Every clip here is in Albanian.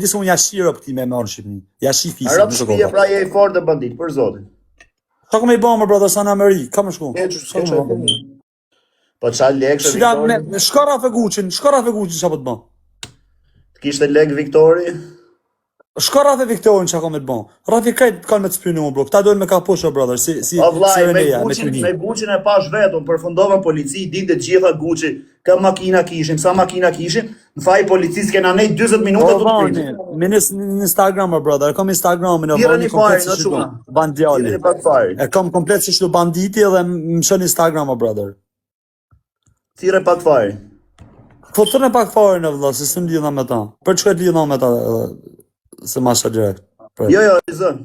Disë unë jashirë këti me marë në Shqipëni. Jashi fisë. Arab shpije pra je i fort dhe bandit, për zotin. Qa ku me i bëmë, brother, sa në Amerikë? Ka më shku? Po qa lekë Viktori? Shka Rafe Guqin, qa po të bëmë? Të kishte lek Viktori? Shka Rafe Viktorin qa ka me të bëmë? Rafi krejt kanë me të spynu, bro. Këta dojnë me ka pusho, brother, si Reneja, me të një. Me Guqin e pash vetëm, përfundovën polici, dinte gjitha Guqi, ka makina kishim, sa makina kishim, në faj policis kena nej 20 minuta të të pritë. Me në Instagram, brother, kam Instagram, në vani komplet si shtu, bandjali. E kam komplet si shtu banditi edhe më shën Instagram, brother. Thire pak fari. Fotën e pak fari në vëlla, se së më lidha me ta. Për që këtë lidha me ta, se masha direkt. Jo, i zën.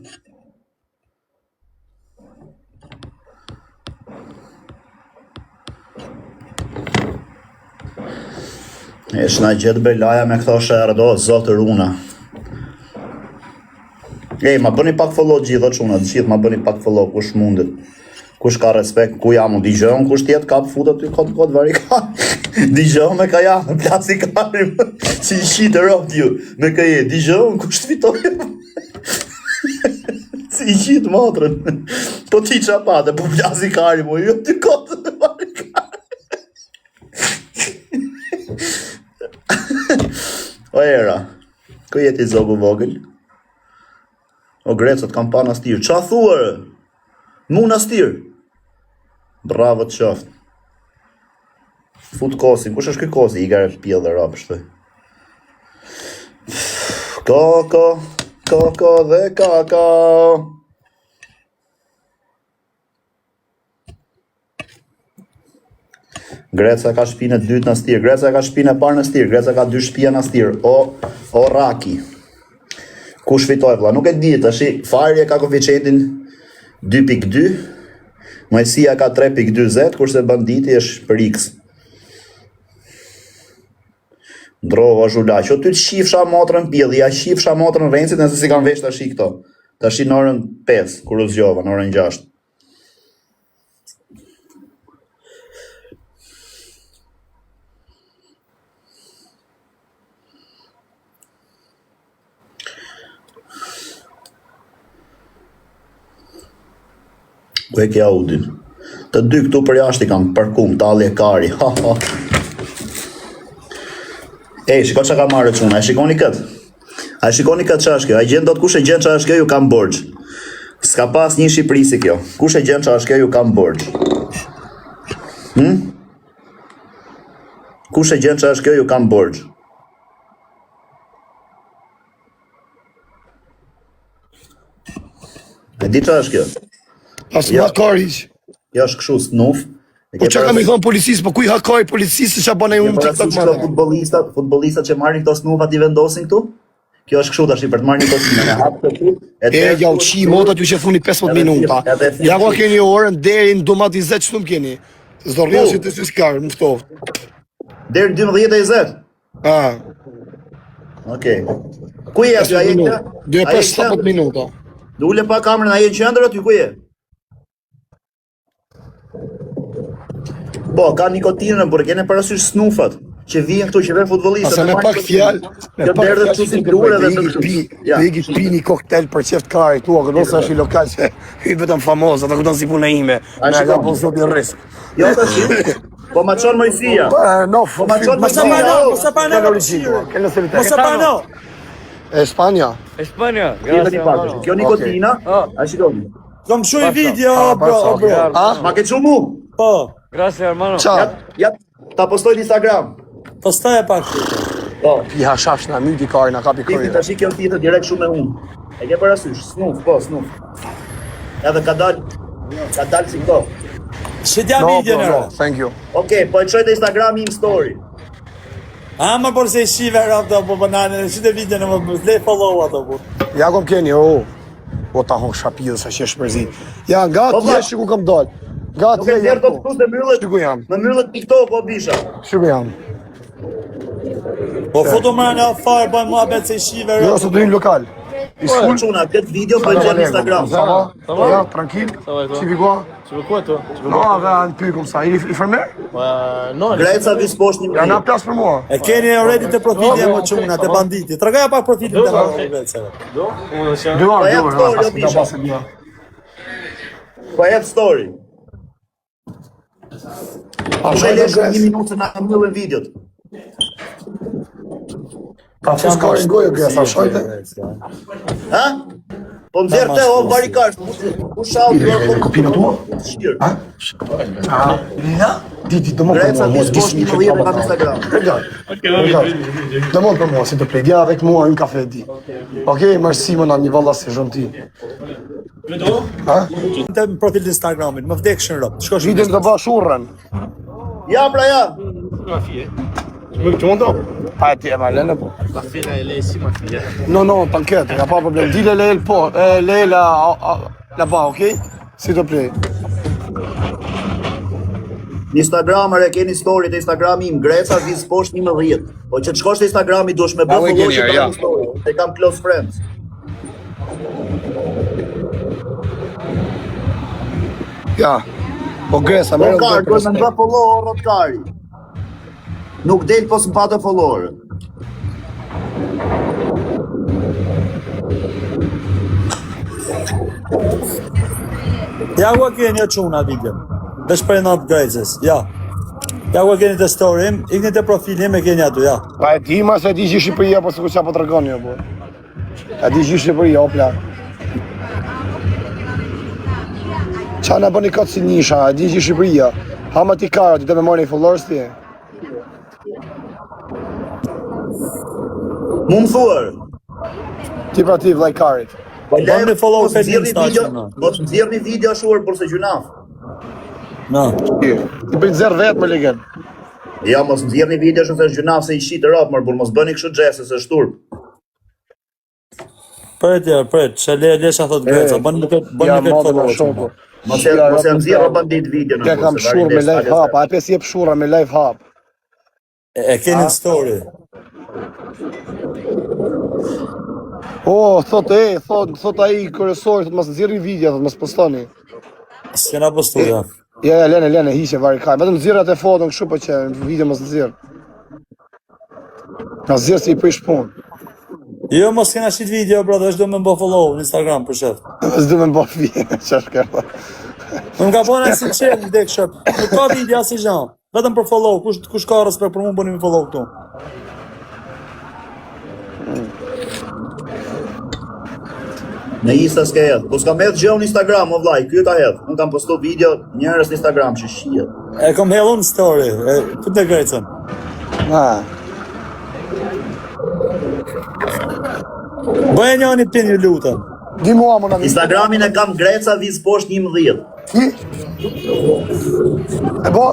Esh na gjithë belaja me këto shërdo, zotë runa. Ma bëni pak follow gjithë, quna, gjithë ma bëni pak follow, kush mundet. Kush ka respekt, ku jam, digjëm, kush tjetë kap futa ty kod vari ka. Digjëm me ka jam, me plasi karim, si shqitë rëpt ju, me ka je, digjëm, kush të fitoj. Si shqitë matrën. Po ti qa pate, po plasi karim, o ju ty kod vari karim. O era, ku jeti zogu vogël? O grecët kam pa nastirë, qa thuarë? Mu nastirë? Bravo të qoftë. Fut kosin, kush është këj kosi? I gare pjell dhe rapë shtoj. Koko dhe kaka. Greca ka shpinë e dytë nastirë, Greca ka shpinë e parë nastirë, Greca ka 2 shtëpia nastirë, o raki. Kush fitoj vlla, nuk e di, tash Farje ka koeficientin 2.2, Majësia ka 3.2z, kurse banditi është për x. Ndrova zhula, që ty të shifsha motrën pjellë, ja shifsha motrën Rencit nëse si kanë vesh tash këto. Tash në orën 5, kur u zgjova, në orën 6. Ku e kja Udin? Të dy këtu për jashtë i kam parkum, talje kari, ha ha. Shiko që ka marrë quna, shikoni këtë? Shikoni këtë që është kjo, gjenë do të kush e gjenë që është kjo ju kam borgj. S'ka pas një Shqipëri si kjo, kush e gjenë që është kjo ju kam borgj. Kush e gjenë që është kjo ju kam borgj. E di që është kjo? Asë hakariq. Jo është këshu snuf. Po që kam i thonë policisë, po kuj hakari policisë që bëne unë të këtë mëre? Futbolistat që marrin këto snufat i vendosin këtu? Kjo është këshu tash i për të marrë një kotinë. Ja u qi motat ju që thuni 15 minuta. Ja ku keni orën, deri në domat 20 që nuk keni. Zdo rrësit të syskarë, më ftoft. Deri në 12:20? Okej. Ku je aty? Dhe për 17 minuta. Dhe ule pa kamerën, a je në qendër aty, ku je? Po, ka nikotinën, por kene parasysh snufat, që vijen këtu që ve futbolistët. Asa me pak fjallë, me pak fjallë, Vegi pi një koktel për qeft kari, tu, agënosa është i lokal që hytë vetëm famoz, ata këton si punë e ime, me aga po zot një risk. Jo, të shi, po ma qonë Mojësia. No, Mosapano! Espanja. Kjo nikotina, a shikoni. Kom shu i video, bro. Ma ke që mu? Po. Grazie, hermano. Ciao. Ja, ta postoj në Instagram. Postoj e pak. Po. Piha shafsh na myti kari, na kapi kërë. Tash kjo tjetër direkt shumë me unë. E ke parasysh, snuf, po, snuf. Edhe ka dal si këto. Shëtja video në. Thank you. Okej, po e qoj të Instagram im story. Më por se i shive rafta, po banane, shite video në më le follow ato, po. Ja kom keni, o ta hon shapidë sa që shpërzi. Ja, nga tje shiku kam dal. Nga Nuk e njerë do të kus dhe myllet. Shiku jam. Në myllet TikTok, o bisha. Shiku jam. Po foto më në farë, bëjmë mua betë se i shive rafta. Jo, së dojnë lokal. Çuna, këtë video po e gjem në Instagram. Ça va? Ja, tranquille. Ça va et toi? Tu vis quoi? Tu veux quoi toi? Tu veux Non, avec un peu comme ça. Il est fermé? Non, elle est... Greca vis poshtë Il y en a 11. place pour moi. E keni already të profili e më çuna, të banditi. Tregoja pak profilin të Grecave. Comment on tient? Dehors, Ouais, dehors, dehors, parce que dehors, là-bas, c'est bien. Po jep story. Ah, Po je e lesh vais 1 minutë se na mbyllën videot. Ah, faut se carrer gojo, Gresa, shojte. Ha? Po nxjerr te o barikash. Ku shau Le copine tua? Shqir. Hein? Ah, Lina? Dis, demande pour Greca moi, vis poshtë 11 në Instagram. Regarde, regarde. Demande pour moi, s'il te plaît. Viens avec moi un café, dis. Ok, merci mon ami, voilà, c'est gentil. Hein? Të në profil të Instagramit, më vdekshin rëp. Shkosh Videm të bësh urrën. Ja pra ja. Ma fille. Tu m'entends? Ah, ti e Marlene, po. Ma fille là, elle est ici, ma fille. Non, non, t'inquiète, y a pas de problème. Dis-le là-bas, ok? S'il te plaît. Në Instagram e keni story të Instagrami im Greca vis poshtë 11. Po që të shkosh te Instagrami duhesh me bë follow që kam story. Te kam close friends. Ja. Po Gresa, Po merë kar, duhet me bë follow Rotkari. Nuk del po s'mpa të follower. Ja ku e keni o çuna videon. Dhe shprenat Grecës, ja. Ja ku e keni të story-im, ikni të profilim e keni aty, ja. Pa e ti ma se di që Shqipëria, po se ku qa po të regoni, jo, po. E di që Shqipëria, o pla. Qa në bëni këtë si nisha, e di që Shqipëria. Hama ti kara, ti të me marrë një followers ti. Mu më thuar. Ti pra ti vllai karit. Po bëni follow mos page nxjerrni Insta video, çuna. mos nxjerrni video shuar për se gjunaf. Na. Ti për zerë vetë më legën. Ja, mos nxjerrni video shumë se gjunaf se i shit rap, por mos bëni kështu xhese se shturp. Pret, që lesha thot Greca, bëni këtë follow çuna. Mos e nxjerrë bandit video në. Te kam shurë me live hap, a pes jep shura me live hap. E keni në story. Oh, thot ai kryesori, thot mos nxjerrni video, thot mos postoni. S'kena postu, ja. Ja, lene, hiqe vari kaj. Vetëm nxjerr atë foton kështu po që video mos nxjerr. Na nxjerr si i prish punë. Jo, mos kena shit video, brother, është do me më follow në Instagram, për shef. S'do më bë fije, çfarë ka. Më ka bona si qef, vdek shëp. Nuk ka video asë gjan. Vetëm për follow, kush ka respekt për mu, bëni me follow këtu. Në Insta s'ka hedh. Po s'kam hedh gjë në Instagram, o vllai, ky ka hedh. Unë kam postu video njerëz në Instagram që shihet. E kom hellun story, ku të Grecën. Ha. Bëjë një një pin, ju lutëm. Di mua më na. Instagramin e kam Greca vis poshtë 11. Ti? E bo?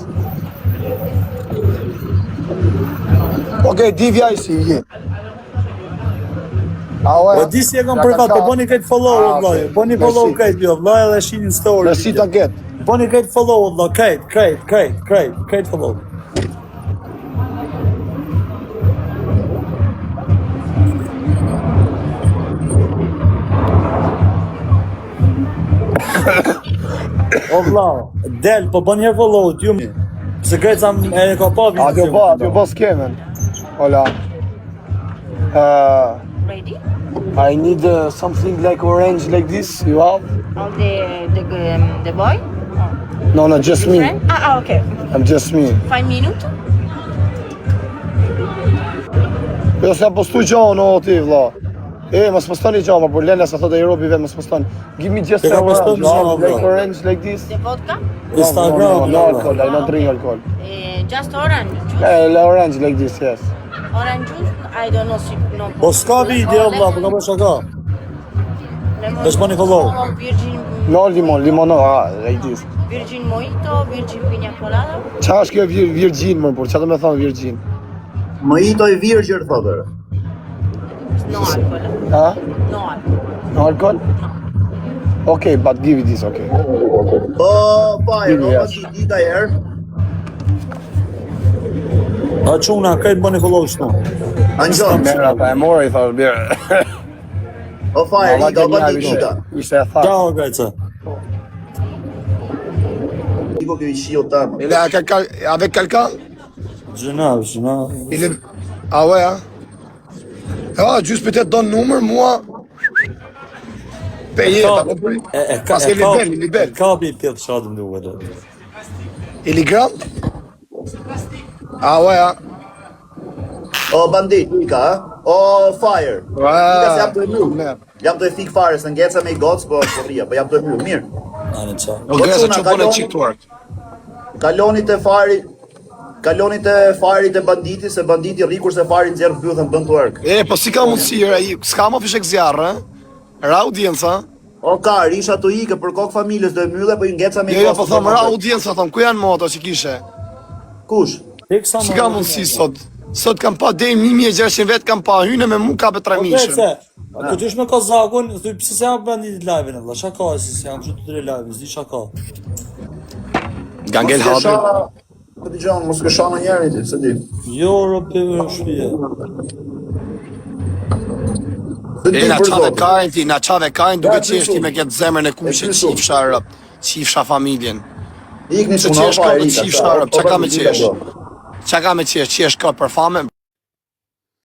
Okej, di vjaj si je. Po di si e kom privat, po bëni këtë follow, o vllaj. Bëni follow këtë, jo, vllaj edhe shinin story. Merci ta get. Bëni këtë follow, o vllaj, këtë follow. O vllaj, del, po bëni herë follow, t'ju mi. Se Greca e ka pa video. Atë bo skemen. Hola. Ready? I need something like orange like this. You have? All the boy? No, just me. Friend? Okay. I'm just me. 5 minutes? Jo se postu gjohën o ti vlla. Mos postoni gjohën, por Lena sa thotë Europi vetë mos poston. Give me just Te ka orange. poston gjohën, Like vlla. orange like this. The vodka? Instagram, No alcohol, I don't drink alcohol. Just orange juice. Orange like this, yes. Orange juice? I don't know. No. Po s'ka video, vlla, po ka bërë shaka. Lemon. Vesh bëni follow. Virgin, No limono, like this. virgin mojito, virgin pina colada. Qa është kjo virgin më por, qa do me thonë virgin? Mojito i virgjër thotë. No alcohol. Ha? No alcohol. No alcohol? Okay, but give it this, okay. Po, pa, e roba Yes. që i dita herë. A çuna, këtë bëni follow shtu. Anxon. Merra, pa e mora i thash, bjerë. O fire, Iga, o bandit, Iga. Ishte e tha. Ciao Grece. Igo kjo I shio tamë. Il est avec quelqu'un? Gjëna. Il est... Ah ouais, hein? Ah, juste peut-être donne le numéro, moi. Payé, t'as compris? Parce qu'il est belle, il est belle. Ka bi pjellë shadëm duke dhe. Il est grand? Ah ouais, hein? O bandit, Iga, ha? O fire. Iga se jam të e mbyll. Merde. Jam të e fik fare, se ngeca me I gocë, po rria, po jam të e mbyll. Mirë. Anë qa. O Gresa që bën e cheat work. Kaloni te fari te banditi, se banditi rri kurse fari nxjerr bythën bën twerk. E, po si ka mundësi, ai, s'ka më fishek zjarë, ha? Ra audienca? O ka, risha të ikë për kokë familjes do e mbylle, po I ngeca me I Jo, gocë. po thom, ra audienca, thom, ku janë moto që kishe? Kush? Si ka mundësi sot? Sot kam pa dejmë 1600 vetë kam pa, hyne me mu ka për 3000. Grece, ku t'ysh me Kazakun, thuj pse se jam bandit live-in, valla, shaka si se jam që të 3 live, zdi shaka. Nga ngel hapi. Po t'i gjonë, mos kësha në njeri ti, se di. Jo, rope në shpije. E na qave kajnë ti, na qave kajnë duke qeshti me këtë zemrën e kushe, qifsha rëp, qifsha familjen. Ikni Se shumë qesh ka me qifsha rëp, qa ka me qesh? Qa ka me qesh, qesh ka për fame?